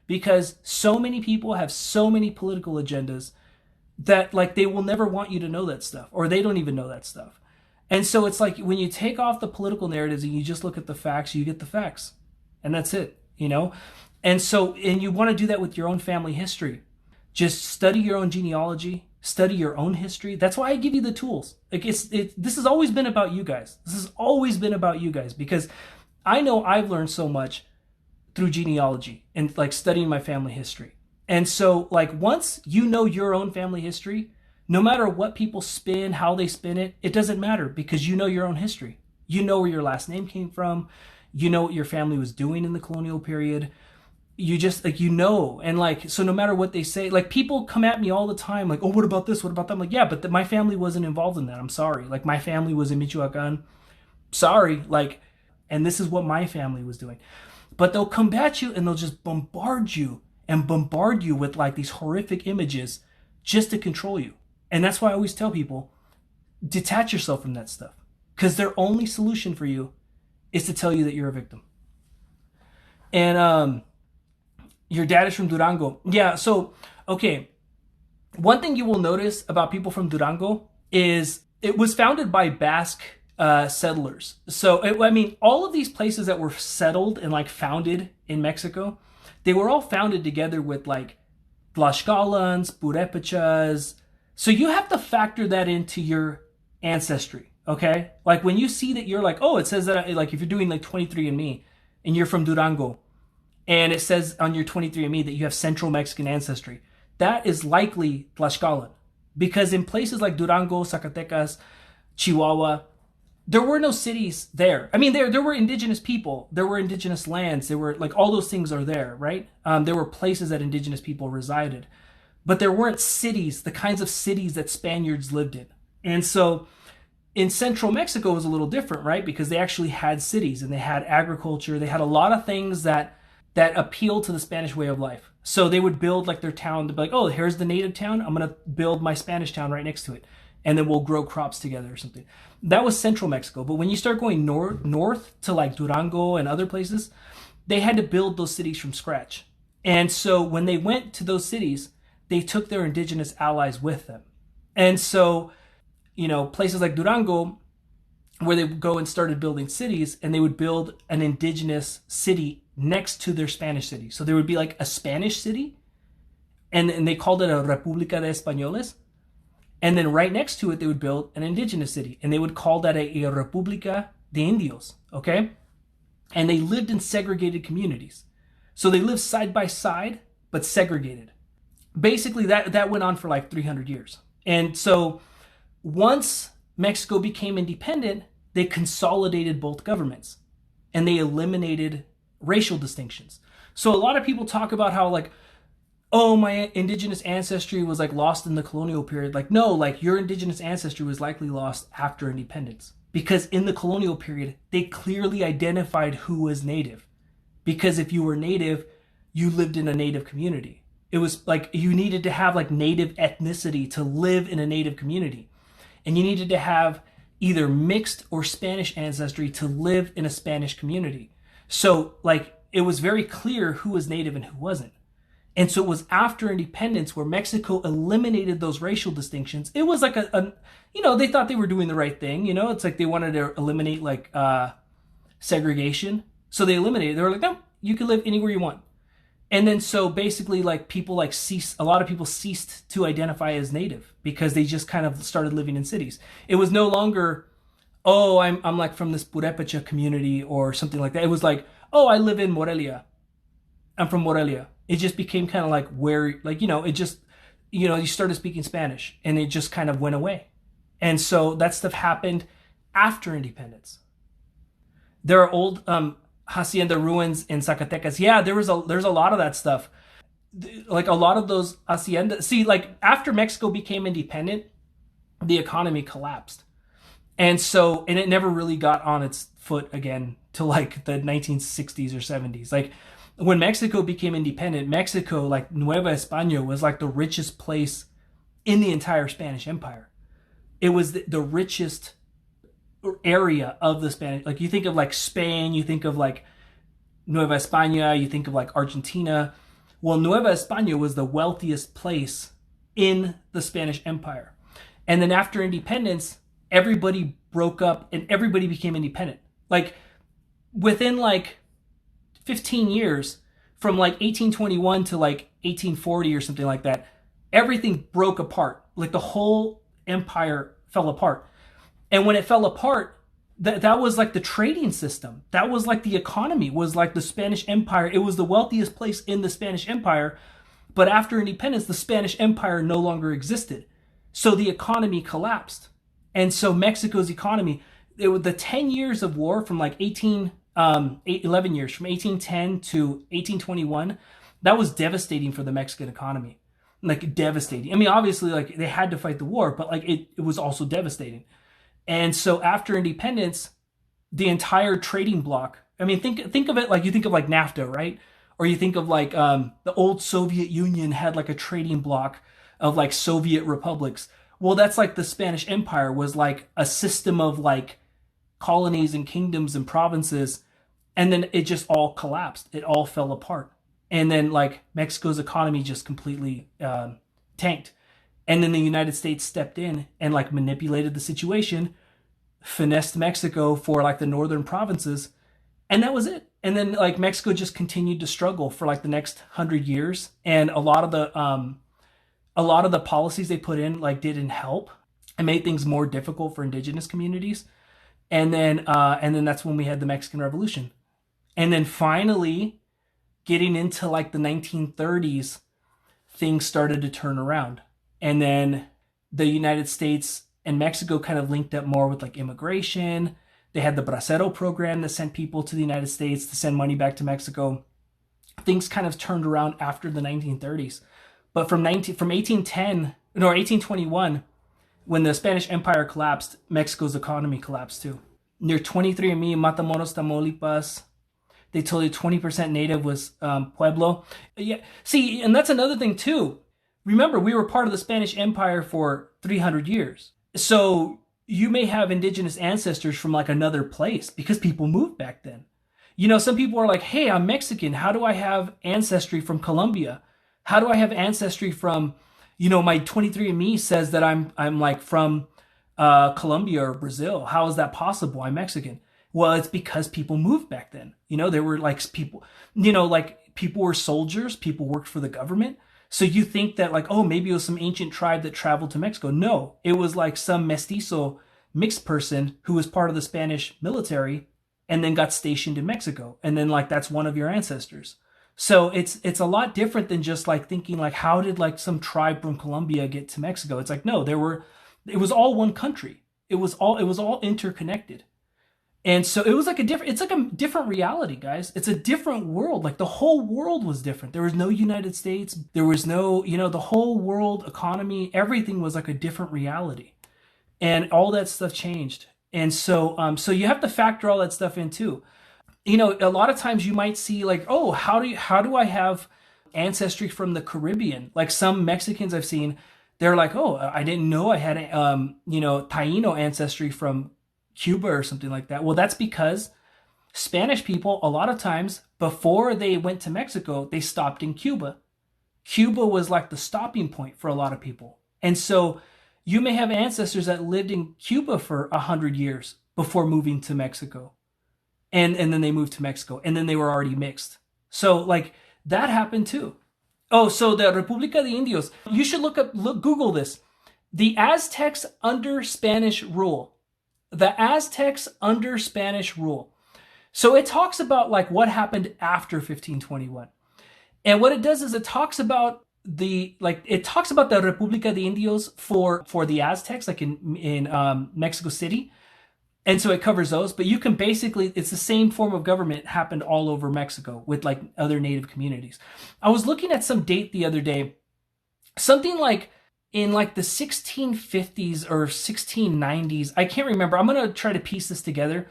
because so many people have so many political agendas that like they will never want you to know that stuff, or they don't even know that stuff. And so it's like when you take off the political narratives and you just look at the facts, you get the facts. And that's it, you know? And so, and you want to do that with your own family history. Just study your own genealogy, study your own history. That's why I give you the tools. Like this has always been about you guys. This has always been about you guys, because I know I've learned so much through genealogy and like studying my family history. And so like once you know your own family history, no matter what people spin, how they spin it, it doesn't matter, because you know your own history. You know where your last name came from. You know what your family was doing in the colonial period. You just like, you know, and like, so no matter what they say, like people come at me all the time, like, oh, what about this? What about that? I'm like, yeah, but my family wasn't involved in that. I'm sorry. Like my family was in Michoacan. Sorry. Like, and this is what my family was doing. But they'll combat you and they'll just bombard you with like these horrific images just to control you. And that's why I always tell people, detach yourself from that stuff, because their only solution for you is to tell you that you're a victim. And your dad is from Durango. Yeah, so, okay. One thing you will notice about people from Durango is it was founded by Basque settlers. So, I mean, all of these places that were settled and like founded in Mexico, they were all founded together with like Tlaxcalans, Purépechas. So you have to factor that into your ancestry, okay? Like when you see that you're like, oh, it says that, like if you're doing like 23andMe and you're from Durango, and it says on your 23andMe that you have Central Mexican ancestry, that is likely Tlaxcalan. Because in places like Durango, Zacatecas, Chihuahua, there were no cities there. I mean, there were indigenous people, there were indigenous lands, there were like all those things are there, right? There were places that indigenous people resided, but there weren't cities, the kinds of cities that Spaniards lived in. And so in central Mexico it was a little different, right? Because they actually had cities and they had agriculture. They had a lot of things that appealed to the Spanish way of life. So they would build like their town to be like, oh, here's the native town. I'm going to build my Spanish town right next to it. And then we'll grow crops together or something. That was central Mexico. But when you start going north to like Durango and other places, they had to build those cities from scratch. And so when they went to those cities, they took their indigenous allies with them. And so, you know, places like Durango, where they would go and started building cities, and they would build an indigenous city next to their Spanish city. So there would be like a Spanish city, and they called it a República de Españoles. And then right next to it, they would build an indigenous city, and they would call that a República de Indios, okay? And they lived in segregated communities. So they lived side by side, but segregated. Basically, that went on for like 300 years. And so once Mexico became independent, they consolidated both governments, and they eliminated racial distinctions. So a lot of people talk about how like, oh, my indigenous ancestry was like lost in the colonial period. Like, no, like your indigenous ancestry was likely lost after independence, because in the colonial period, they clearly identified who was native. Because if you were native, you lived in a native community. It was like you needed to have like native ethnicity to live in a native community. And you needed to have either mixed or Spanish ancestry to live in a Spanish community. So like it was very clear who was native and who wasn't. And so it was after independence where Mexico eliminated those racial distinctions. It was like you know, they thought they were doing the right thing. You know, it's like they wanted to eliminate like segregation. So they eliminated it. They were like, no, you can live anywhere you want. And then so basically like people like a lot of people ceased to identify as native because they just kind of started living in cities. It was no longer, oh, I'm like from this Purépecha community or something like that. It was like, oh, I live in Morelia. I'm from Morelia. It just became kind of like where, like, you know, it just, you know, you started speaking Spanish and it just kind of went away. And so that stuff happened after independence. There are old hacienda ruins in Zacatecas. Yeah, there's a lot of that stuff. Like a lot of those haciendas. See, like after Mexico became independent, the economy collapsed. And it never really got on its foot again till like the 1960s or 70s. Like when Mexico became independent, Mexico, like Nueva España, was like the richest place in the entire Spanish Empire. It was the richest area of the Spanish. Like you think of like Spain, you think of like Nueva España, you think of like Argentina. Well, Nueva España was the wealthiest place in the Spanish Empire. And then after independence, everybody broke up and everybody became independent. Like within like 15 years, from like 1821 to like 1840 or something like that, everything broke apart. Like the whole empire fell apart. And when it fell apart, that was like the trading system. That was like the economy, was like the Spanish Empire. It was the wealthiest place in the Spanish Empire. But after independence, the Spanish Empire no longer existed. So the economy collapsed. And so Mexico's economy, the 10 years of war from like 11 years, from 1810 to 1821, that was devastating for the Mexican economy. Like devastating. I mean, obviously, like they had to fight the war, but like it was also devastating. And so after independence, the entire trading bloc, I mean, think of it like you think of like NAFTA, right? Or you think of like the old Soviet Union had like a trading bloc of like Soviet republics. Well, that's like the Spanish Empire was like a system of like colonies and kingdoms and provinces. And then it just all collapsed. It all fell apart. And then like Mexico's economy just completely tanked. And then the United States stepped in and like manipulated the situation, finessed Mexico for like the northern provinces. And that was it. And then like Mexico just continued to struggle for like the next 100 years. And a lot of the policies they put in like didn't help and made things more difficult for indigenous communities. And then that's when we had the Mexican Revolution. And then finally, getting into like the 1930s, things started to turn around. And then the United States and Mexico kind of linked up more with like immigration. They had the Bracero program that sent people to the United States to send money back to Mexico. Things kind of turned around after the 1930s. But from 1821, when the Spanish Empire collapsed, Mexico's economy collapsed too. Near 23andMe in Matamoros, Tamaulipas, they told you 20% native was Pueblo. Yeah, see, and that's another thing too. Remember, we were part of the Spanish Empire for 300 years. So you may have indigenous ancestors from like another place because people moved back then. You know, some people are like, hey, I'm Mexican. How do I have ancestry from Colombia? How do I have ancestry from, you know, my 23andMe says that I'm like from Colombia or Brazil. How is that possible? I'm Mexican. Well, it's because people moved back then. You know, there were like people, you know, like people were soldiers, people worked for the government. So you think that like, oh, maybe it was some ancient tribe that traveled to Mexico. No, it was like some mestizo mixed person who was part of the Spanish military and then got stationed in Mexico. And then like, that's one of your ancestors. So it's a lot different than just like thinking like, how did like some tribe from Colombia get to Mexico? It's like, no, it was all one country. It was all interconnected. And so it was like it's like a different reality, guys. It's a different world. Like the whole world was different. There was no United States. There was no, you know, the whole world economy, everything was like a different reality. And all that stuff changed. And so you have to factor all that stuff in too. You know, a lot of times you might see like, oh, how do I have ancestry from the Caribbean? Like some Mexicans I've seen, they're like, oh, I didn't know I had, you know, Taino ancestry from Cuba or something like that. Well, that's because Spanish people, a lot of times before they went to Mexico, they stopped in Cuba. Cuba was like the stopping point for a lot of people. And so you may have ancestors that lived in Cuba for 100 years before moving to Mexico. And then they moved to Mexico and then they were already mixed. So like that happened too. Oh, so the República de Indios, you should Google this. The Aztecs under Spanish rule. The Aztecs under Spanish rule. So it talks about like what happened after 1521. And what it does is it talks about the República de Indios for the Aztecs, like in Mexico City. And so it covers those, but you can basically, it's the same form of government happened all over Mexico with like other native communities. I was looking at some date the other day, something like in like the 1650s or 1690s. I can't remember. I'm going to try to piece this together,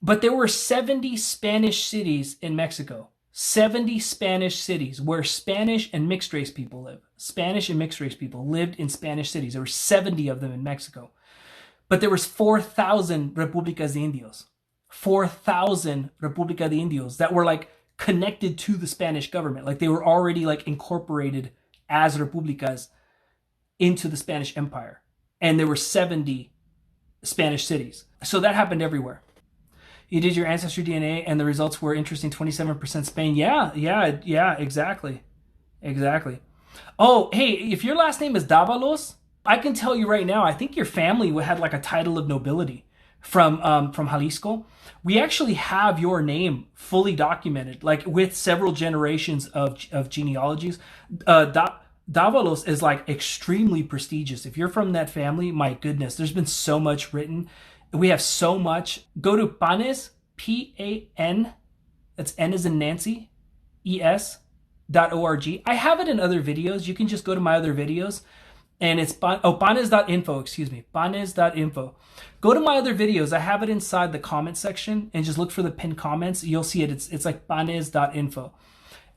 but there were 70 Spanish cities in Mexico, 70 Spanish cities where Spanish and mixed race people live. Spanish and mixed race people lived in Spanish cities. There were 70 of them in Mexico. But there was 4,000 Repúblicas de Indios. 4,000 República de Indios that were like connected to the Spanish government. Like they were already like incorporated as republicas into the Spanish Empire. And there were 70 Spanish cities. So that happened everywhere. You did your ancestry DNA and the results were interesting. 27% Spain. Yeah, exactly. Exactly. Oh, hey, if your last name is Davalos, I can tell you right now, I think your family had like a title of nobility from Jalisco. We actually have your name fully documented, like with several generations of genealogies. Davalos is like extremely prestigious. If you're from that family, my goodness, there's been so much written. We have so much. Go to Panes, P-A-N, that's N as in Nancy, E-S.org. I have it in other videos. You can just go to my other videos. And it's panes.info, excuse me, panes.info. Go to my other videos. I have it inside the comment section and just look for the pinned comments. You'll see it. It's like panes.info.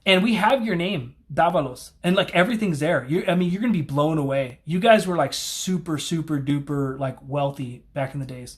And we have your name, Davalos, and like everything's there. You're going to be blown away. You guys were like super, super duper like wealthy back in the days.